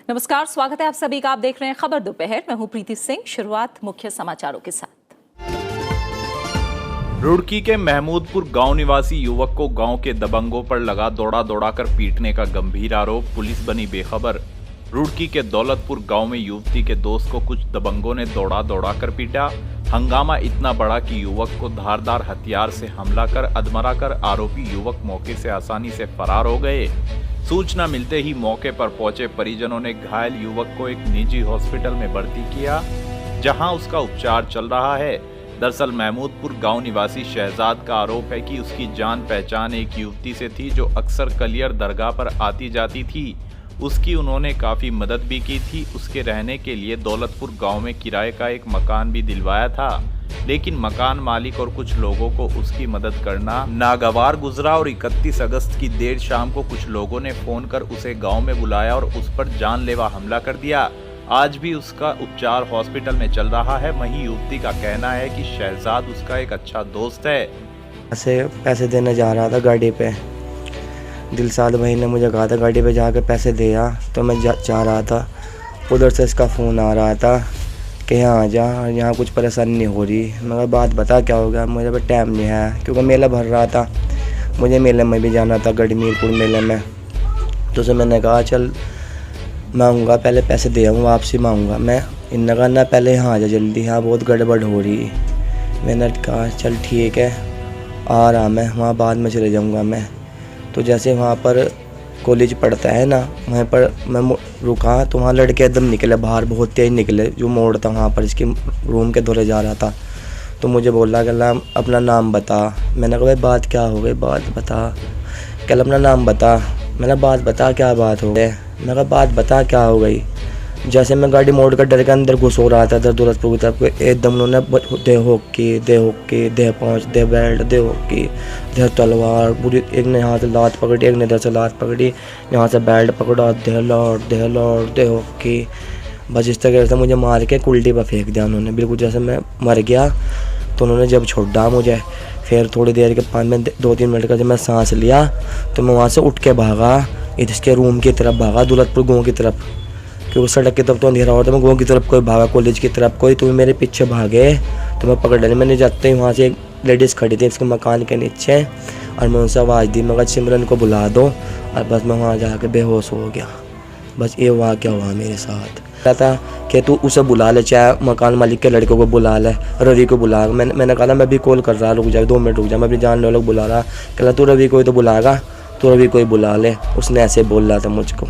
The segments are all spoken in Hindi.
नमस्कार, स्वागत है आप सभी का। आप देख रहे हैं खबर दोपहर। मैं हूं प्रीति सिंह। शुरुआत मुख्य समाचारों के साथ। रुड़की के महमूदपुर गांव निवासी युवक को गांव के दबंगों पर लगा दौड़ा कर पीटने का गंभीर आरोप। पुलिस बनी बेखबर। रुड़की के दौलतपुर गांव में युवती के दोस्त को कुछ दबंगों ने दौड़ा कर पीटा। हंगामा इतना बड़ा कि युवक को धारदार हथियार से हमला कर अधमरा कर आरोपी युवक मौके से आसानी से फरार हो गए। सूचना मिलते ही मौके पर पहुंचे परिजनों ने घायल युवक को एक निजी हॉस्पिटल में भर्ती किया, जहां उसका उपचार चल रहा है। दरअसल महमूदपुर गांव निवासी शहजाद का आरोप है कि उसकी जान पहचान एक युवती से थी जो अक्सर कलियर दरगाह पर आती जाती थी। उसकी उन्होंने काफी मदद भी की थी। उसके रहने के लिए दौलतपुर गांव में किराए का एक मकान भी दिलवाया था, लेकिन मकान मालिक और कुछ लोगों को उसकी मदद करना नागवार गुजरा और 31 अगस्त की देर शाम को कुछ लोगों ने फोन कर उसे गांव में बुलाया और उस पर जानलेवा हमला कर दिया। आज भी उसका उपचार हॉस्पिटल में चल रहा है। वहीं युवती का कहना है कि शहजाद उसका एक अच्छा दोस्त है। पैसे देने जा रहा था गाड़ी पे। दिलसाद भाई ने मुझे कहा था गाड़ी पे जाके पैसे दे आ, तो मैं जा रहा था। उधर से इसका फ़ोन आ रहा था कि यहाँ आ जा, यहाँ कुछ परेशानी नहीं हो रही। मगर बात बता क्या हो गया। मुझे भी टाइम नहीं है क्योंकि मेला भर रहा था। मुझे मेले में भी जाना था, गढ़मीरपुर मेले में। तो उसे मैंने कहा चल मांगूंगा, पहले पैसे दे आऊँ, वापसी मांगूंगा मैं। इन्होंने कहा ना पहले यहाँ आ जा जल्दी, यहाँ बहुत गड़बड़ हो रही है। मैंने कहा चल ठीक है, आ रहा मैं, वहाँ बाद में चले जाऊँगा मैं। तो जैसे वहाँ पर कॉलेज पढ़ता है ना, वहाँ पर मैं रुका तो वहाँ लड़के एकदम निकले बाहर, बहुत तेज़ निकले। जो मोड़ था वहाँ पर इसकी रूम के दौरे जा रहा था, तो मुझे बोला कि अपना नाम बता। मैंने कहा भाई बात क्या हो गई, बात बता। कल अपना नाम बता। मैंने बात बता क्या बात हो गई। मैंने कहा बात बता क्या हो गई। जैसे मैं गाड़ी मोड़ कर डर के अंदर घुस हो रहा था दौलतपुर की तरफ, एकदम उन्होंने दे हॉकी, दे पाँच, दे बेल्ट, दे हॉकी, दे तलवार पूरी। एक ने यहाँ से लात पकड़ी, एक ने इधर से लात पकड़ी, यहाँ से बेल्ट पकड़ा, दे हॉकी। बस इस तरह से मुझे मार के कुल्टी पर फेंक दिया उन्होंने। बिल्कुल जैसे मैं मर गया। तो उन्होंने जब छोड़ा मुझे, फिर थोड़ी देर के 2-3 मिनट का जब मैं सांस लिया तो मैं वहाँ से उठ के भागा, इसके रूम की तरफ भागा, दौलतपुर गाँव की तरफ। क्योंकि सड़क की तरफ तो अंधेरा होता, मैं गाँव की तरफ कोई भागा, कॉलेज की तरफ कोई। तो मेरे पीछे भागे तो मैं पकड़ लिया। मैंने जाते ही वहाँ से एक लेडीज़ खड़ी थी इसके मकान के नीचे, और मैं उनसे आवाज़ दी, मगर सिमरन को बुला दो। और बस मैं वहाँ जाके बेहोश हो गया। बस ये वाक़या हुआ मेरे साथ। कहता कि तू उसे बुला ले, चाहे मकान मालिक के लड़के को बुला ले, रवि को बुला। मैंने कहा मैं भी कॉल कर रहा, रुक जाए 2 मिनट रुक जा, मैं अपनी जानने वालों को बुला रहा। कहला तू रवि को ही तो बुलाएगा, तू रवि को ही बुला ले। उसने ऐसे बोल रहा था मुझको।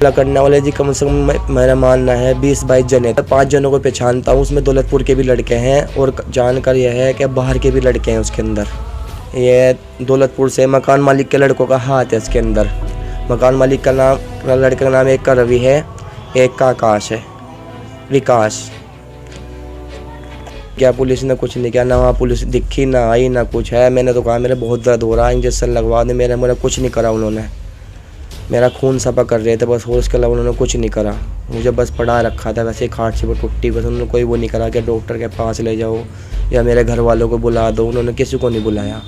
करने वाले जी कम से कम मेरा मानना है 20-22 जने, 5 जनों को पहचानता हूँ। उसमें दौलतपुर के भी लड़के हैं और जानकर यह है कि बाहर के भी लड़के हैं उसके अंदर। ये दौलतपुर से मकान मालिक के लड़कों का हाथ है इसके अंदर। मकान मालिक का नाम, लड़के का नाम एक का रवि है, एक का आकाश है, विकास। क्या पुलिस ने कुछ नहीं किया, ना वहाँ पुलिस दिखी, ना आई, ना कुछ है। मैंने तो कहा मेरे बहुत दर्द हो रहा है, इंजेक्शन लगवा दे। मेरा कुछ नहीं करा उन्होंने। मेरा खून सफा कर रहे थे बस, और उसके अलावा उन्होंने कुछ नहीं करा। मुझे बस पड़ा रखा था वैसे ही, खाट से वो टुट्टी। बस उन्होंने कोई वो नहीं करा कि डॉक्टर के पास ले जाओ या मेरे घर वालों को बुला दो। उन्होंने किसी को नहीं बुलाया।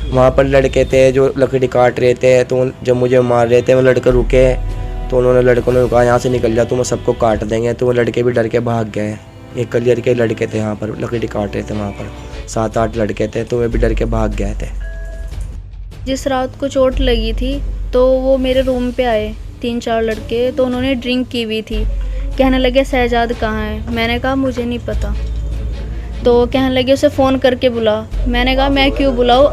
वहाँ पर लड़के थे जो लकड़ी काट रहे थे, तो जब मुझे मार रहे थे वो लड़के रुके, तो उन्होंने लड़कों ने कहा यहाँ से निकल जा, तुम्हें सबको काट देंगे। तो वो लड़के भी डर के भाग गए। एक कलियर के लड़के थे यहाँ पर लकड़ी काट रहे थे, वहाँ पर 7-8 लड़के थे, तो वे भी डर के भाग गए थे। जिस रात को चोट लगी थी तो वो मेरे रूम पे आए 3-4 लड़के। तो उन्होंने ड्रिंक की हुई थी। कहने लगे शहजाद कहाँ है। मैंने कहा मुझे नहीं पता। तो कहने लगे उसे फ़ोन करके बुला। मैंने कहा मैं क्यों बुलाऊँ,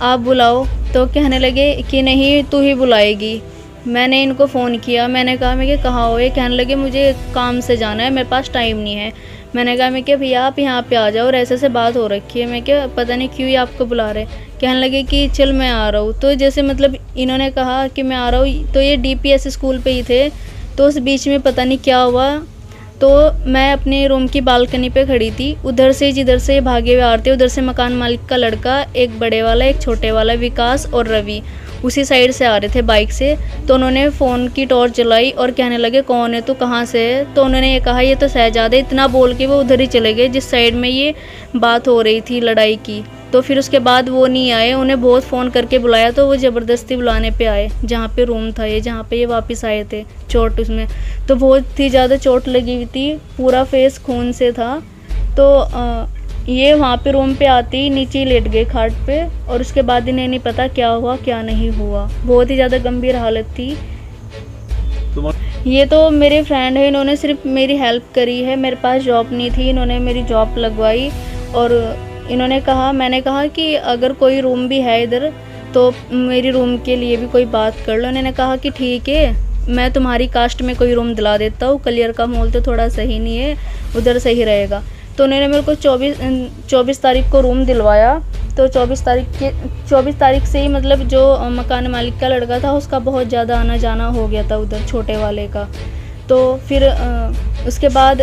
आप बुलाओ। तो कहने लगे कि नहीं तू ही बुलाएगी। मैंने इनको फ़ोन किया। मैंने कहा मैं कि कहाँ हो ये। कहने लगे मुझे काम से जाना है, मेरे पास टाइम नहीं है। मैंने कहा मैं क्या भैया आप यहाँ पे आ जाओ, और ऐसे बात हो रखी है। मैं क्या पता नहीं क्यों ये आपको बुला रहे। कहने लगे कि चल मैं आ रहा हूँ। तो जैसे मतलब इन्होंने कहा कि मैं आ रहा हूँ, तो ये DPS स्कूल पे ही थे। तो उस बीच में पता नहीं क्या हुआ, तो मैं अपने रूम की बालकनी पे खड़ी थी। उधर से जिधर से भागे हुए आ रहे थे, उधर से मकान मालिक का लड़का, एक बड़े वाला एक छोटे वाला, विकास और रवि, उसी साइड से आ रहे थे बाइक से। तो उन्होंने फ़ोन की टॉर्च जलाई और कहने लगे कौन है तू, कहाँ से है। तो उन्होंने ये कहा ये तो शहजाद है। इतना बोल के वो उधर ही चले गए जिस साइड में ये बात हो रही थी लड़ाई की। तो फिर उसके बाद वो नहीं आए, उन्हें बहुत फ़ोन करके बुलाया तो वो ज़बरदस्ती बुलाने पे आए जहाँ पे रूम था ये, जहाँ पे ये वापस आए थे चोट उसमें। तो बहुत ही ज़्यादा चोट लगी हुई थी, पूरा फेस खून से था। तो ये वहाँ पे रूम पे आते ही नीचे लेट गए खाट पे, और उसके बाद इन्हें नहीं पता क्या हुआ क्या नहीं हुआ, बहुत ही ज़्यादा गंभीर हालत थी। ये तो मेरे फ्रेंड है, इन्होंने सिर्फ मेरी हेल्प करी है, मेरे पास जॉब नहीं थी, इन्होंने मेरी जॉब लगवाई। और इन्होंने कहा, मैंने कहा कि अगर कोई रूम भी है इधर तो मेरी रूम के लिए भी कोई बात कर लो। इन्होंने कहा कि ठीक है, मैं तुम्हारी कास्ट में कोई रूम दिला देता हूँ, कलियर का माहौल तो थोड़ा सही नहीं है, उधर सही रहेगा। तो उन्होंने मेरे को 24 तारीख को रूम दिलवाया। तो 24 तारीख से ही मतलब जो मकान मालिक का लड़का था उसका बहुत ज़्यादा आना जाना हो गया था उधर छोटे वाले का। तो फिर उसके बाद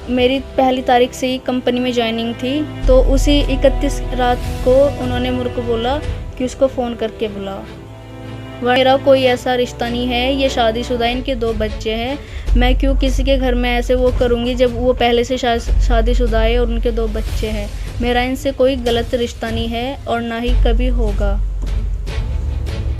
मेरी पहली तारीख से ही कंपनी में ज्वाइनिंग थी। तो उसी 31 रात को उन्होंने मेरे को बोला कि उसको फ़ोन करके बुलाओ। मेरा कोई ऐसा रिश्ता नहीं है, ये शादीशुदा, इनके 2 बच्चे हैं। मैं क्यों किसी के घर में ऐसे वो करूँगी जब वो पहले से शादीशुदा है और उनके 2 बच्चे हैं। मेरा इनसे कोई गलत रिश्ता नहीं है और ना ही कभी होगा।